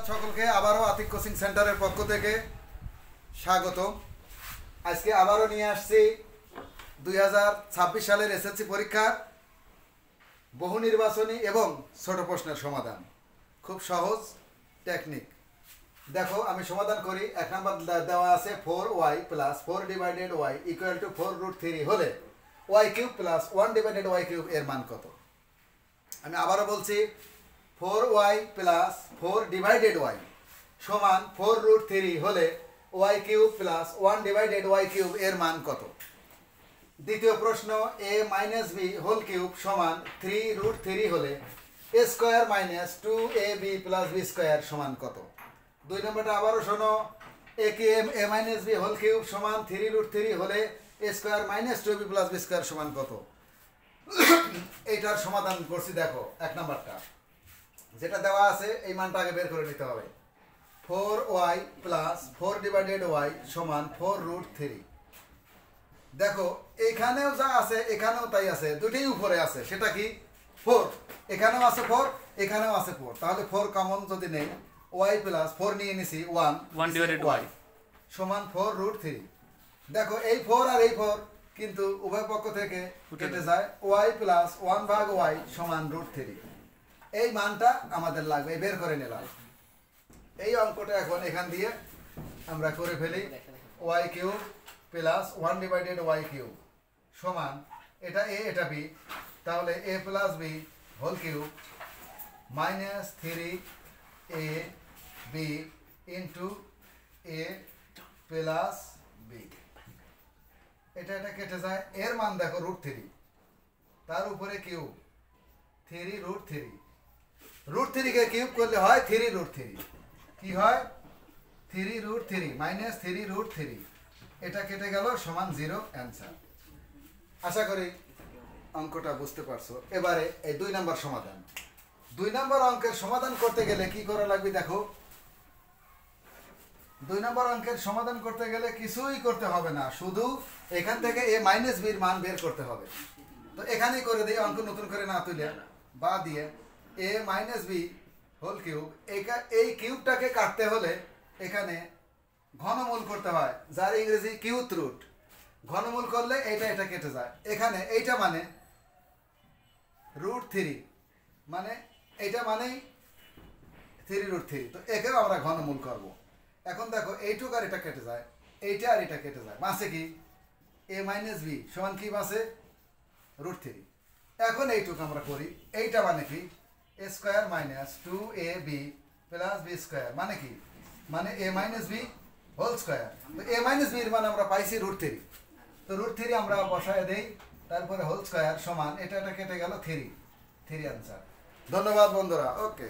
সকলকে আবারও আতিক কোচিং সেন্টারের পক্ষ থেকে স্বাগত। আজকে আবারও নিয়ে আসছি 2026 সালের এসএসসি পরীক্ষার বহু নির্বাচনী এবং ছোট প্রশ্নের সমাধান। খুব সহজ টেকনিক। দেখো আমি সমাধান করি। 1 নম্বর দেওয়া আছে 4y plus 4 divided y equal to 4√3 হলে y cube plus 1 divided y cube এর মান কত? আমি আবারও বলছি 4y প্লাস 4 ডিভাইডেড y সমান 4√3 হলে y cube plus 1 divided y cube এর মান কত? দ্বিতীয় প্রশ্ন a minus b whole cube সমান 3√3 হলে a square minus 2ab plus b square সমান কত? দুই নম্বরটা আবারও শোনো। a minus b whole cube সমান 3√3 হলে a square minus 2ab plus b square সমান কত? এইটার সমাধান করছি। দেখো 1 নম্বরটা যেটা দেওয়া আছে এই মানটা আগে বের করে নিতে হবে। 4y প্লাস 4 ডিভাইডেড y সমান 4√3। দেখো এখানেও যা আছে এখানেও তাই আছে, দুটোই উপরে আছে। সেটা কি? 4। এখানেও আছে 4, এখানেও আছে 4। তাহলে 4 কমন যদি নেই, y প্লাস 4 নিয়ে নিছি 1 ডিভাইডেড y সমান 4√3। দেখো এই 4 আর এই 4 কিন্তু উভয় পক্ষ থেকে কেটে যায়। y প্লাস 1 ভাগ y সমান √3। এই মানটা আমাদের লাগবে, বের করে নিলাম। এই অঙ্কটা এখন এখান দিয়ে আমরা করে ফেলি। y cube plus 1 divided y cube সমান, এটা a এটা b, তাহলে a plus b whole cube minus 3ab into a plus b। এটা কেটে যায়। এর মান দেখো √3, তার উপরে কিউব 3√3। √3 কে কিউব করলে হয় 3√3। কি হয়? 3√3 মাইনাস 3√3। এটা কেটে গেল সমান 0। অ্যান্সার। আশা করি অঙ্কটা বুঝতে পারছো। এবারে এই 2 নম্বর সমাধান। 2 নম্বর অঙ্কের সমাধান করতে গেলে কি করা লাগবে? দেখো 2 নম্বর অঙ্কের সমাধান করতে গেলে কিছুই করতে হবে না, শুধু এখান থেকে a মাইনাস b এর মান বের করতে হবে। তো এখানেই করে দিই, অঙ্ক নতুন করে না তুলে বা দিয়ে a minus b whole cube. এই কিউবটাকে কাটতে হলে এখানে ঘনমূল করতে হয়, যার ইংরেজি কিউব রুট। ঘনমূল করলে এটা কেটে যায়। এখানে এইটা মানে √3, মানে এইটা মানেই 3√3। তো একেও আমরা ঘনমূল করব। এখন দেখো এইটুক আর এটা কেটে যায়, এইটা আর এটা কেটে যায়, বাঁচে কি? a মাইনাস b সমান কি বাঁচে? √3। এখন এইটুক আমরা করি। এইটা মানে কি? a square minus 2ab plus b square মানে কি? মানে a minus b whole square. তো a মাইনাস b এর মান আমরা পাইছি √3। তো √3 আমরা বসায় দেই, তারপরে হোল স্কয়ার সমান এটা কেটে গেল 3। অ্যান্সার। ধন্যবাদ বন্ধুরা। ওকে।